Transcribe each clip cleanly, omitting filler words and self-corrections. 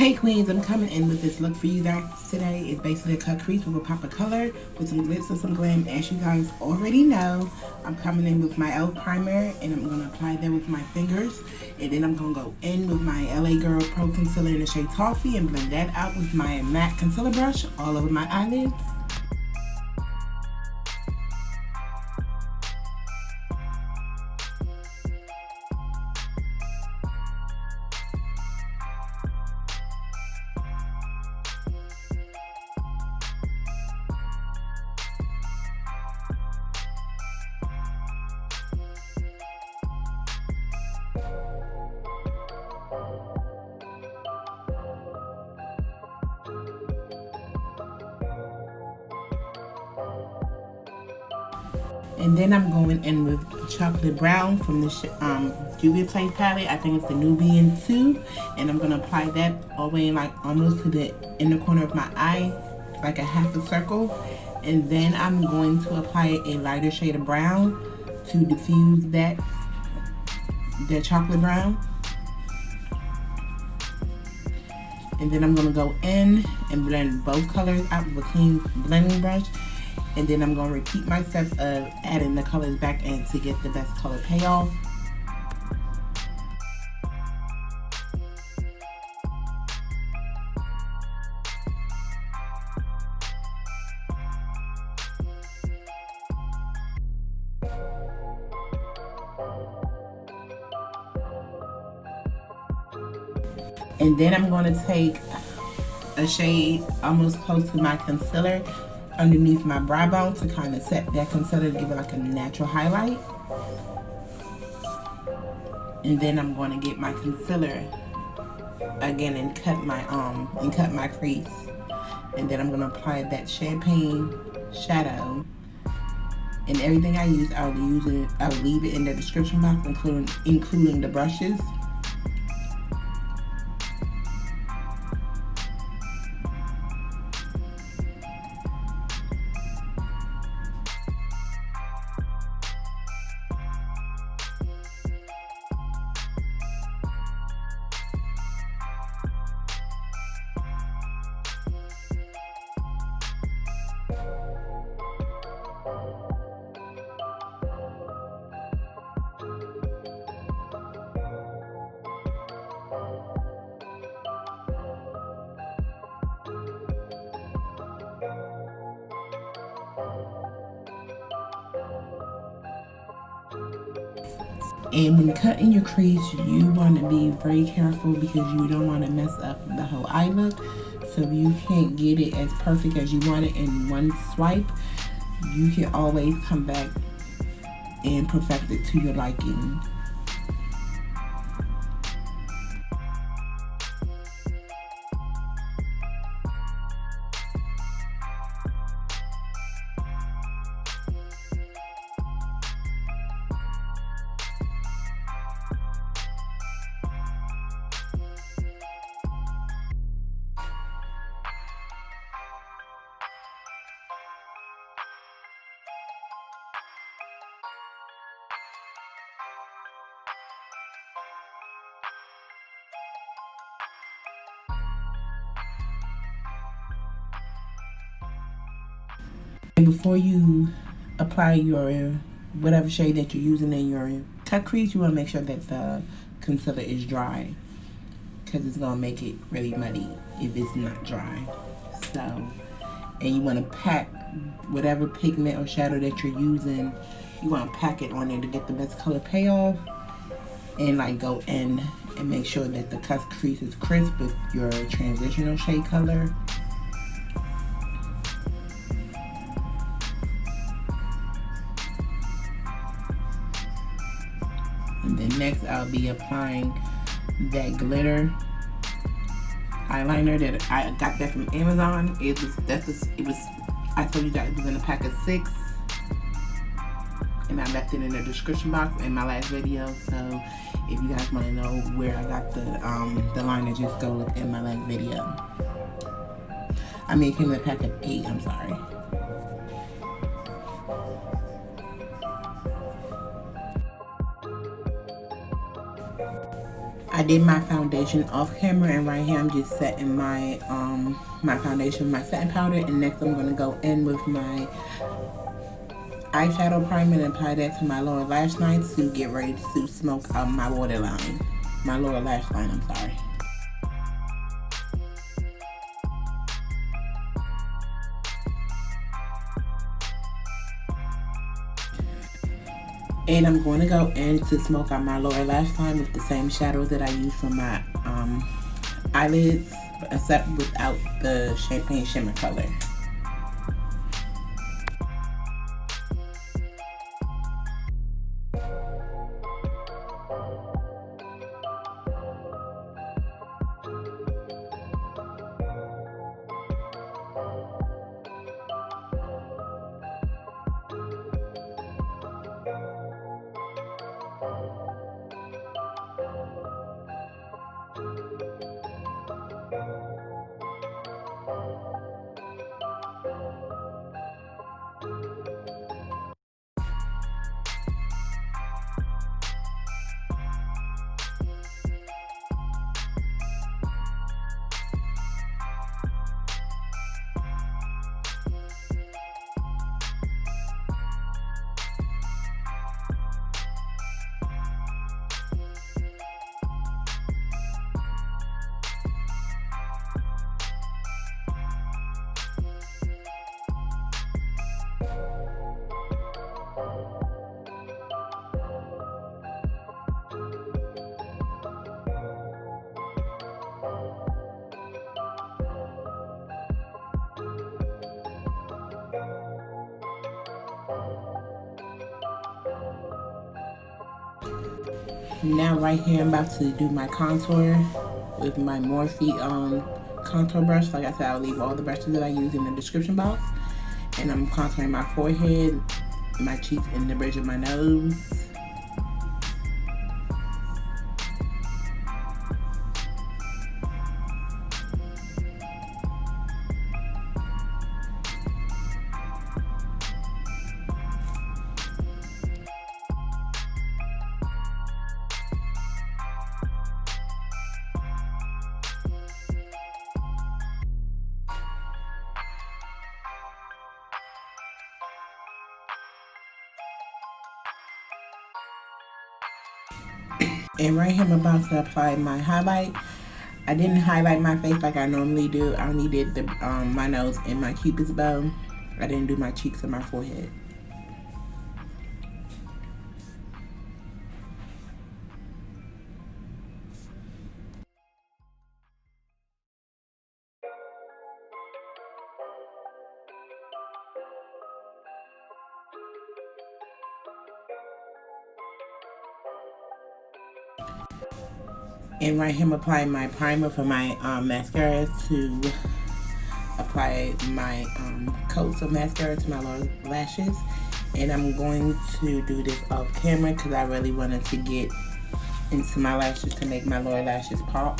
Hey queens, I'm coming in with this look for you guys today. It's basically a cut crease with a pop of color with some glitz and some glam. As you guys already know, I'm coming in with my e.l.f. primer and I'm going to apply that with my fingers. And then I'm going to go in with my LA Girl Pro Concealer in the shade Toffee and blend that out with my matte concealer brush all over my eyelids. And then I'm going in with chocolate brown from the Nubian palette. I think it's the Nubian 2. And I'm going to apply that all the way like almost to the inner corner of my eye, like a half a circle. And then I'm going to apply a lighter shade of brown to diffuse that chocolate brown. And then I'm going to go in and blend both colors out with a clean blending brush. And then I'm going to repeat my steps of adding the colors back in to get the best color payoff. And then I'm going to take a shade almost close to my concealer underneath my brow bone to kind of set that concealer to give it like a natural highlight. And then I'm going to get my concealer again and cut my crease. And then I'm going to apply that champagne shadow. And everything I use, I'll leave it in the description box, including the brushes. And when cutting your crease, you want to be very careful because you don't want to mess up the whole eye look. So if you can't get it as perfect as you want it in one swipe, you can always come back and perfect it to your liking. Before you apply your whatever shade that you're using in your cut crease, you want to make sure that the concealer is dry because it's going to make it really muddy if it's not dry. So, and you want to pack whatever pigment or shadow that you're using, you want to pack it on there to get the best color payoff, and like go in and make sure that the cut crease is crisp with your transitional shade color. And then next I'll be applying that glitter eyeliner that I got that from Amazon. I told you guys it was in a pack of 6, and I left it in the description box in my last video. So if you guys want to know where I got the liner, just go look in my last video. I mean, it came in a pack of 8. I'm sorry. I did my foundation off camera, and right here I'm just setting my my foundation, my setting powder, and next I'm gonna go in with my eyeshadow primer and apply that to my lower lash line to get ready to smoke out my waterline. My lower lash line, I'm sorry. And I'm going to go in to smoke out my lower lash line with the same shadow that I use for my eyelids, except without the champagne shimmer color. Now right here I'm about to do my contour with my Morphe contour brush. Like I said, I'll leave all the brushes that I use in the description box. And I'm contouring my forehead, my cheeks, and the bridge of my nose. And right here I'm about to apply my highlight. I didn't highlight my face like I normally do. I only did the my nose and my cupid's bow. I didn't do my cheeks or my forehead. And right here I'm applying my primer for my mascara to apply my coats of mascara to my lower lashes. And I'm going to do this off camera because I really wanted to get into my lashes to make my lower lashes pop.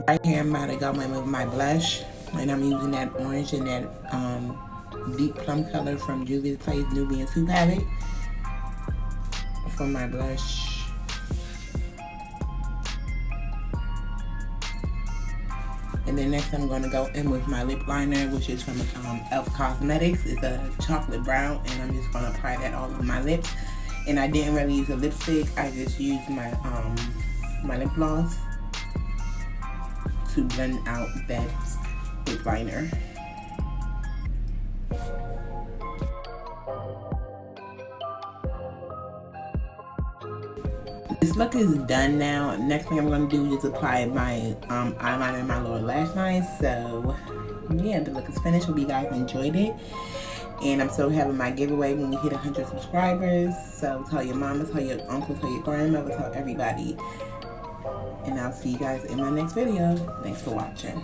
Right here I'm about to go in with my blush, and I'm using that orange and that deep plum color from Juvia's Place Nubian 2 palette for my blush. And then next I'm going to go in with my lip liner, which is from e.l.f. Cosmetics. It's a chocolate brown, and I'm just going to apply that all over my lips. And I didn't really use a lipstick. I just used my my lip gloss to blend out that lip liner. This look is done now. Next thing I'm going to do is apply my eyeliner in my lower lash line. So yeah, the look is finished. Hope you guys enjoyed it. And I'm still having my giveaway when we hit 100 subscribers. So tell your mama, tell your uncle, tell your grandmother, tell everybody. And I'll see you guys in my next video. Thanks for watching.